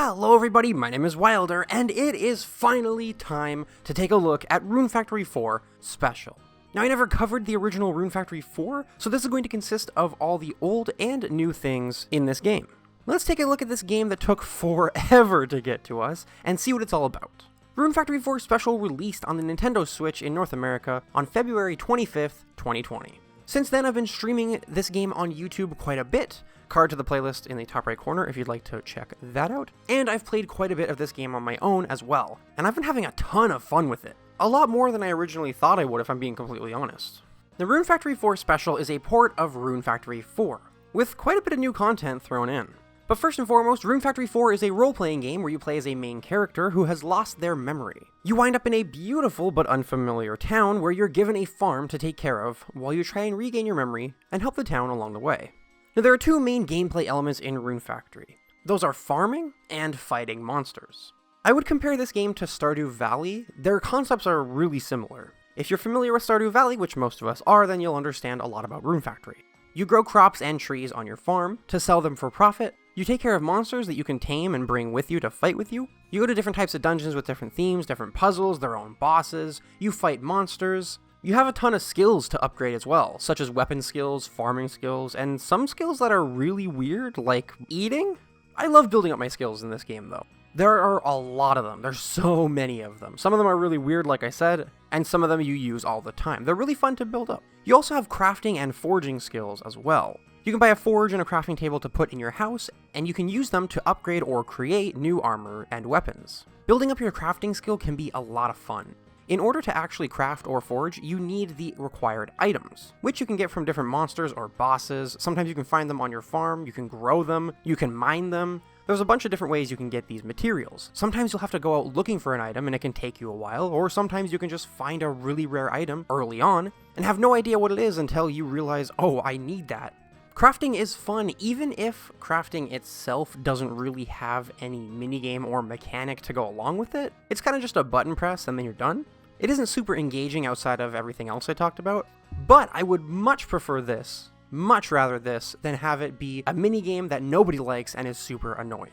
Hello everybody, my name is Wilder, and it is finally time to take a look at Rune Factory 4 Special. Now, I never covered the original Rune Factory 4, so this is going to consist of all the old and new things in this game. Let's take a look at this game that took forever to get to us, and see what it's all about. Rune Factory 4 Special released on the Nintendo Switch in North America on February 25th, 2020. Since then, I've been streaming this game on YouTube quite a bit, card to the playlist in the top right corner if you'd like to check that out, and I've played quite a bit of this game on my own as well, and I've been having a ton of fun with it. A lot more than I originally thought I would if I'm being completely honest. The Rune Factory 4 Special is a port of Rune Factory 4, with quite a bit of new content thrown in. But first and foremost, Rune Factory 4 is a role-playing game where you play as a main character who has lost their memory. You wind up in a beautiful but unfamiliar town where you're given a farm to take care of while you try and regain your memory and help the town along the way. Now, there are two main gameplay elements in Rune Factory. Those are farming and fighting monsters. I would compare this game to Stardew Valley. Their concepts are really similar. If you're familiar with Stardew Valley, which most of us are, then you'll understand a lot about Rune Factory. You grow crops and trees on your farm to sell them for profit. You take care of monsters that you can tame and bring with you to fight with you. You go to different types of dungeons with different themes, different puzzles, their own bosses. You fight monsters. You have a ton of skills to upgrade as well, such as weapon skills, farming skills, and some skills that are really weird, like eating. I love building up my skills in this game though. There are a lot of them. There's so many of them. Some of them are really weird, like I said, and some of them you use all the time. They're really fun to build up. You also have crafting and forging skills as well. You can buy a forge and a crafting table to put in your house, and you can use them to upgrade or create new armor and weapons. Building up your crafting skill can be a lot of fun. In order to actually craft or forge, you need the required items, which you can get from different monsters or bosses. Sometimes you can find them on your farm, you can grow them, you can mine them. There's a bunch of different ways you can get these materials. Sometimes you'll have to go out looking for an item and it can take you a while, or sometimes you can just find a really rare item early on and have no idea what it is until you realize, oh, I need that. Crafting is fun, even if crafting itself doesn't really have any minigame or mechanic to go along with it. It's kind of just a button press and then you're done. It isn't super engaging outside of everything else I talked about, but I would much prefer this, much rather this, than have it be a minigame that nobody likes and is super annoying.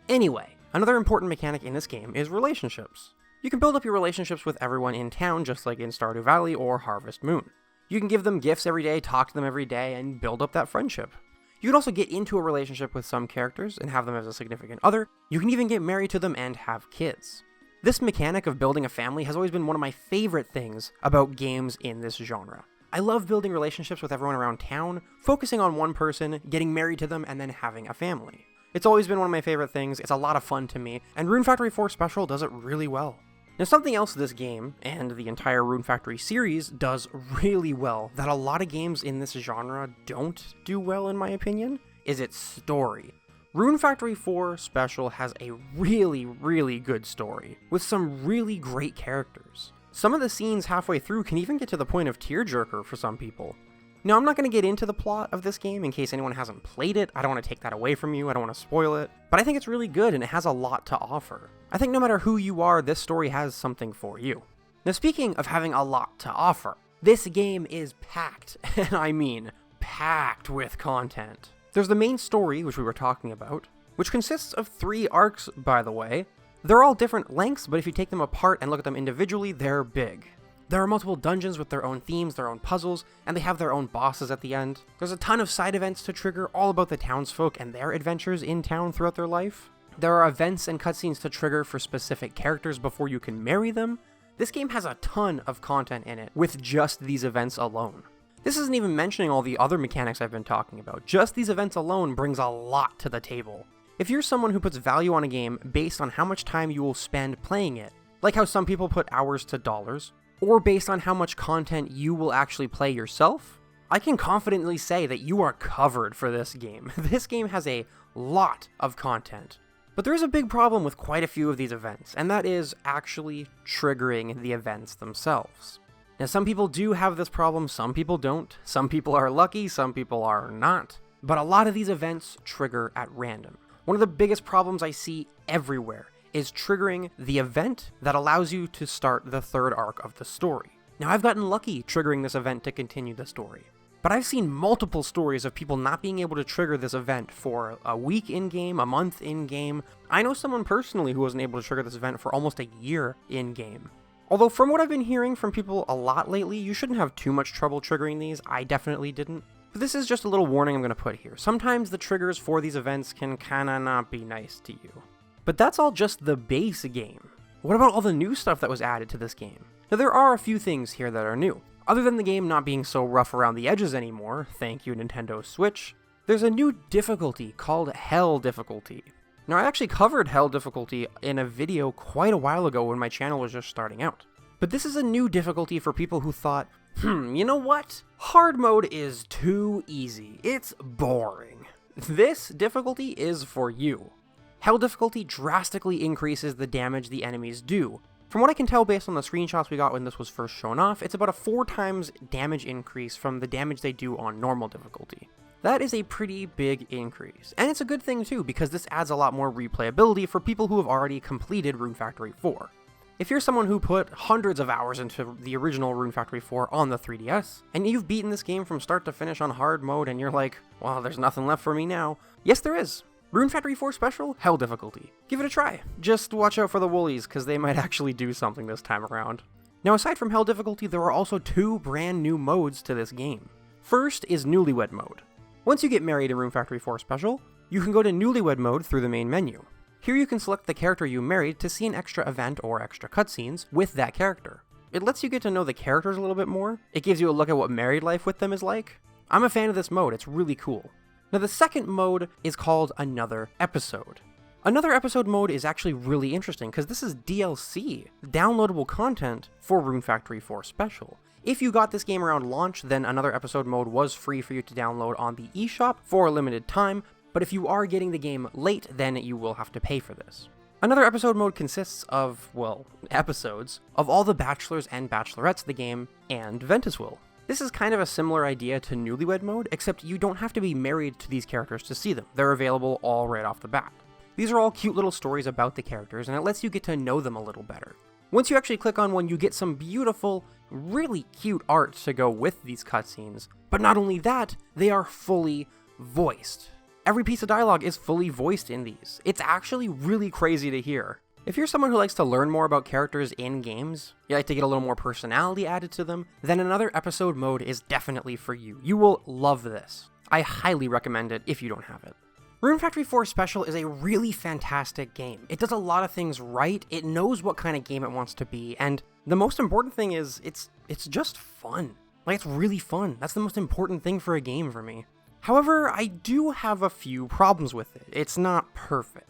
Anyway, another important mechanic in this game is relationships. You can build up your relationships with everyone in town just like in Stardew Valley or Harvest Moon. You can give them gifts every day, talk to them every day, and build up that friendship. You can also get into a relationship with some characters and have them as a significant other. You can even get married to them and have kids. This mechanic of building a family has always been one of my favorite things about games in this genre. I love building relationships with everyone around town, focusing on one person, getting married to them, and then having a family. It's always been one of my favorite things, it's a lot of fun to me, and Rune Factory 4 Special does it really well. Now, something else this game, and the entire Rune Factory series, does really well, that a lot of games in this genre don't do well in my opinion, is its story. Rune Factory 4 Special has a really, really good story, with some really great characters. Some of the scenes halfway through can even get to the point of tearjerker for some people. Now, I'm not going to get into the plot of this game in case anyone hasn't played it. I don't want to take that away from you, I don't want to spoil it, but I think it's really good and it has a lot to offer. I think no matter who you are, this story has something for you. Now, speaking of having a lot to offer, this game is packed, and I mean packed with content. There's the main story, which we were talking about, which consists of 3 arcs, by the way. They're all different lengths, but if you take them apart and look at them individually, they're big. There are multiple dungeons with their own themes, their own puzzles, and they have their own bosses at the end. There's a ton of side events to trigger, all about the townsfolk and their adventures in town throughout their life. There are events and cutscenes to trigger for specific characters before you can marry them. This game has a ton of content in it, with just these events alone. This isn't even mentioning all the other mechanics I've been talking about. Just these events alone brings a lot to the table. If you're someone who puts value on a game based on how much time you will spend playing it, like how some people put hours to dollars, or based on how much content you will actually play yourself, I can confidently say that you are covered for this game. This game has a lot of content. But there is a big problem with quite a few of these events, and that is actually triggering the events themselves. Now, some people do have this problem, some people don't. Some people are lucky, some people are not. But a lot of these events trigger at random. One of the biggest problems I see everywhere is triggering the event that allows you to start the 3rd arc of the story. Now, I've gotten lucky triggering this event to continue the story. but I've seen multiple stories of people not being able to trigger this event for a week in-game, a month in-game. I know someone personally who wasn't able to trigger this event for almost a year in-game. Although from what I've been hearing from people a lot lately, you shouldn't have too much trouble triggering these. I definitely didn't. But this is just a little warning I'm going to put here. Sometimes the triggers for these events can kinda not be nice to you. But that's all just the base game. What about all the new stuff that was added to this game? Now there are a few things here that are new. Other than the game not being so rough around the edges anymore, thank you Nintendo Switch, there's a new difficulty called Hell Difficulty. Now I actually covered Hell Difficulty in a video quite a while ago when my channel was just starting out. But this is a new difficulty for people who thought, you know what? Hard mode is too easy. It's boring. This difficulty is for you. Hell Difficulty drastically increases the damage the enemies do. From what I can tell based on the screenshots we got when this was first shown off, it's about a 4 times damage increase from the damage they do on normal difficulty. That is a pretty big increase, and it's a good thing too because this adds a lot more replayability for people who have already completed Rune Factory 4. If you're someone who put hundreds of hours into the original Rune Factory 4 on the 3DS, and you've beaten this game from start to finish on hard mode and you're like, well, there's nothing left for me now. Yes, there is. Rune Factory 4 Special, Hell Difficulty. Give it a try. Just watch out for the woolies, because they might actually do something this time around. Now aside from Hell Difficulty, there are also 2 brand new modes to this game. First is Newlywed Mode. Once you get married in Rune Factory 4 Special, you can go to Newlywed Mode through the main menu. Here you can select the character you married to see an extra event or extra cutscenes with that character. It lets you get to know the characters a little bit more. It gives you a look at what married life with them is like. I'm a fan of this mode, it's really cool. Now the second mode is called Another Episode. Another Episode mode is actually really interesting because this is DLC, downloadable content for Rune Factory 4 Special. If you got this game around launch, then Another Episode mode was free for you to download on the eShop for a limited time, but if you are getting the game late, then you will have to pay for this. Another Episode mode consists of, well, episodes of all the bachelors and bachelorettes of the game and Ventusville. This is kind of a similar idea to Newlywed Mode, except you don't have to be married to these characters to see them. They're available all right off the bat. These are all cute little stories about the characters, and it lets you get to know them a little better. Once you actually click on one, you get some beautiful, really cute art to go with these cutscenes. But not only that, they are fully voiced. Every piece of dialogue is fully voiced in these. It's actually really crazy to hear. If you're someone who likes to learn more about characters in games, you like to get a little more personality added to them, then Another Episode mode is definitely for you. You will love this. I highly recommend it if you don't have it. Rune Factory 4 Special is a really fantastic game. It does a lot of things right, it knows what kind of game it wants to be, and the most important thing is, it's just fun. Like, it's really fun. That's the most important thing for a game for me. However, I do have a few problems with it. It's not perfect.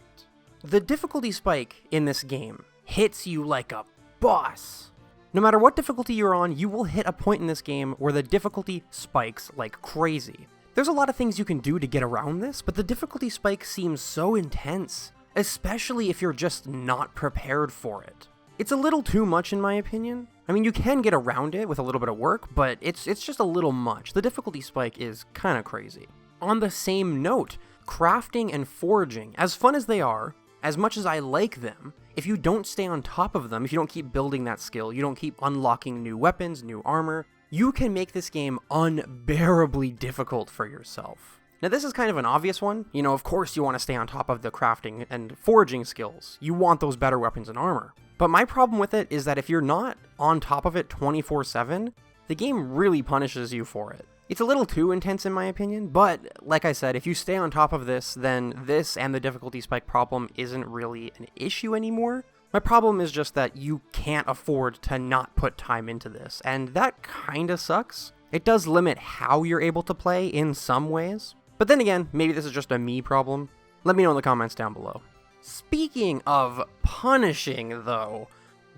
The difficulty spike in this game hits you like a boss. No matter what difficulty you're on, you will hit a point in this game where the difficulty spikes like crazy. There's a lot of things you can do to get around this, but the difficulty spike seems so intense, especially if you're just not prepared for it. It's a little too much in my opinion. I mean, you can get around it with a little bit of work, but it's just a little much. The difficulty spike is kind of crazy. On the same note, crafting and foraging, as fun as they are, as much as I like them, if you don't stay on top of them, if you don't keep building that skill, you don't keep unlocking new weapons, new armor, you can make this game unbearably difficult for yourself. Now this is kind of an obvious one. You know, of course you want to stay on top of the crafting and foraging skills. You want those better weapons and armor. But my problem with it is that if you're not on top of it 24/7, the game really punishes you for it. It's a little too intense in my opinion, but like I said, if you stay on top of this, then this and the difficulty spike problem isn't really an issue anymore. My problem is just that you can't afford to not put time into this, and that kinda sucks. It does limit how you're able to play in some ways, but then again, maybe this is just a me problem. Let me know in the comments down below. Speaking of punishing though,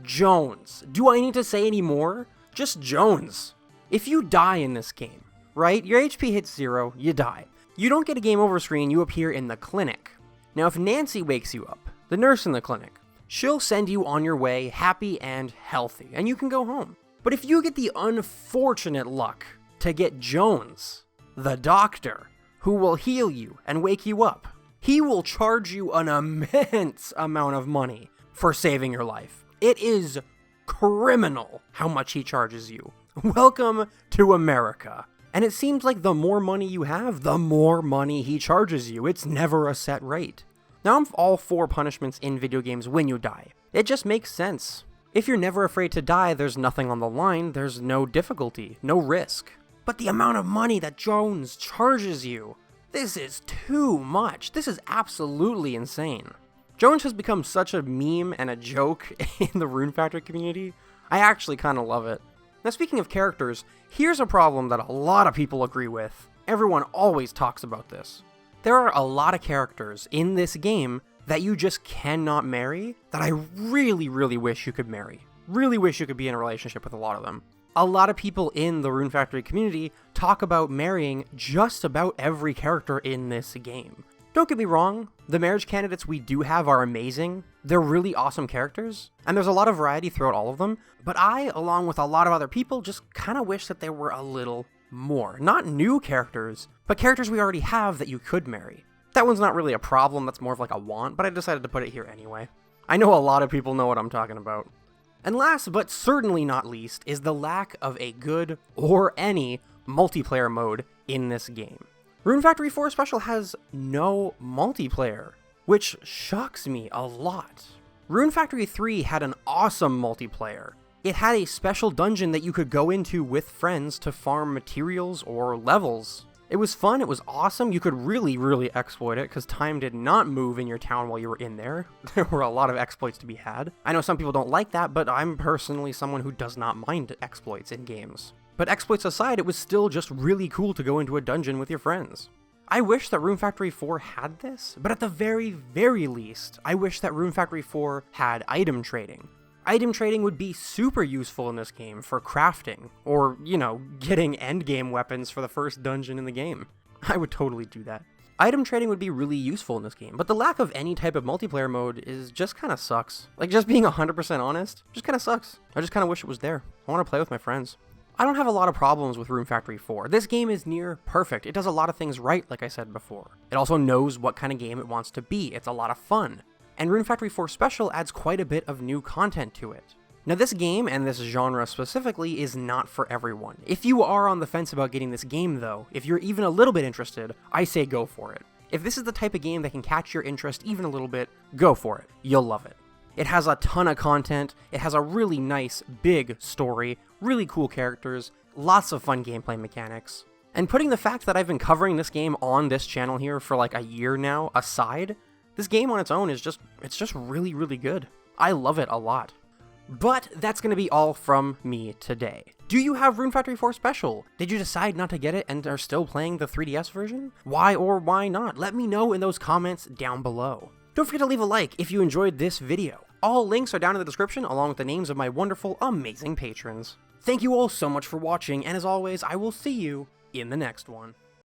Jones. Do I need to say any more? Just Jones. If you die in this game, right? Your HP hits 0, you die. You don't get a game over screen, you appear in the clinic. Now if Nancy wakes you up, the nurse in the clinic, she'll send you on your way happy and healthy, and you can go home. But if you get the unfortunate luck to get Jones, the doctor, who will heal you and wake you up, he will charge you an immense amount of money for saving your life. It is criminal how much he charges you. Welcome to America. And it seems like the more money you have, the more money he charges you. It's never a set rate. Now I'm all for punishments in video games when you die. It just makes sense. If you're never afraid to die, there's nothing on the line, there's no difficulty, no risk. But the amount of money that Jones charges you, this is too much. This is absolutely insane. Jones has become such a meme and a joke in the Rune Factory community. I actually kind of love it. Now speaking of characters, here's a problem that a lot of people agree with. Everyone always talks about this. There are a lot of characters in this game that you just cannot marry that I really, really wish you could marry. Really wish you could be in a relationship with a lot of them. A lot of people in the Rune Factory community talk about marrying just about every character in this game. Don't get me wrong, the marriage candidates we do have are amazing. They're really awesome characters, and there's a lot of variety throughout all of them, but I, along with a lot of other people, just kind of wish that there were a little more. Not new characters, but characters we already have that you could marry. That one's not really a problem, that's more of like a want, but I decided to put it here anyway. I know a lot of people know what I'm talking about. And last, but certainly not least, is the lack of a good, or any, multiplayer mode in this game. Rune Factory 4 Special has no multiplayer, which shocks me a lot. Rune Factory 3 had an awesome multiplayer. It had a special dungeon that you could go into with friends to farm materials or levels. It was fun, it was awesome, you could really exploit it because time did not move in your town while you were in there. There were a lot of exploits to be had. I know some people don't like that, but I'm personally someone who does not mind exploits in games. But exploits aside, it was still just really cool to go into a dungeon with your friends. I wish that Rune Factory 4 had this, but at the very least, I wish that Rune Factory 4 had item trading. Item trading would be super useful in this game for crafting, or, you know, getting endgame weapons for the first dungeon in the game. I would totally do that. Item trading would be really useful in this game, but the lack of any type of multiplayer mode is just kind of sucks. Like, just being 100% honest, just kind of sucks. I just kind of wish it was there. I want to play with my friends. I don't have a lot of problems with Rune Factory 4. This game is near perfect. It does a lot of things right, like I said before. It also knows what kind of game it wants to be. It's a lot of fun. And Rune Factory 4 Special adds quite a bit of new content to it. Now this game, and this genre specifically, is not for everyone. If you are on the fence about getting this game though, if you're even a little bit interested, I say go for it. If this is the type of game that can catch your interest even a little bit, go for it. You'll love it. It has a ton of content, it has a really nice, big story, really cool characters, lots of fun gameplay mechanics. And putting the fact that I've been covering this game on this channel here for like a year now aside, this game on its own is just really good. I love it a lot. But that's going to be all from me today. Do you have Rune Factory 4 Special? Did you decide not to get it and are still playing the 3DS version? Why or why not? Let me know in those comments down below. Don't forget to leave a like if you enjoyed this video. All links are down in the description along with the names of my wonderful, amazing patrons. Thank you all so much for watching, and as always, I will see you in the next one.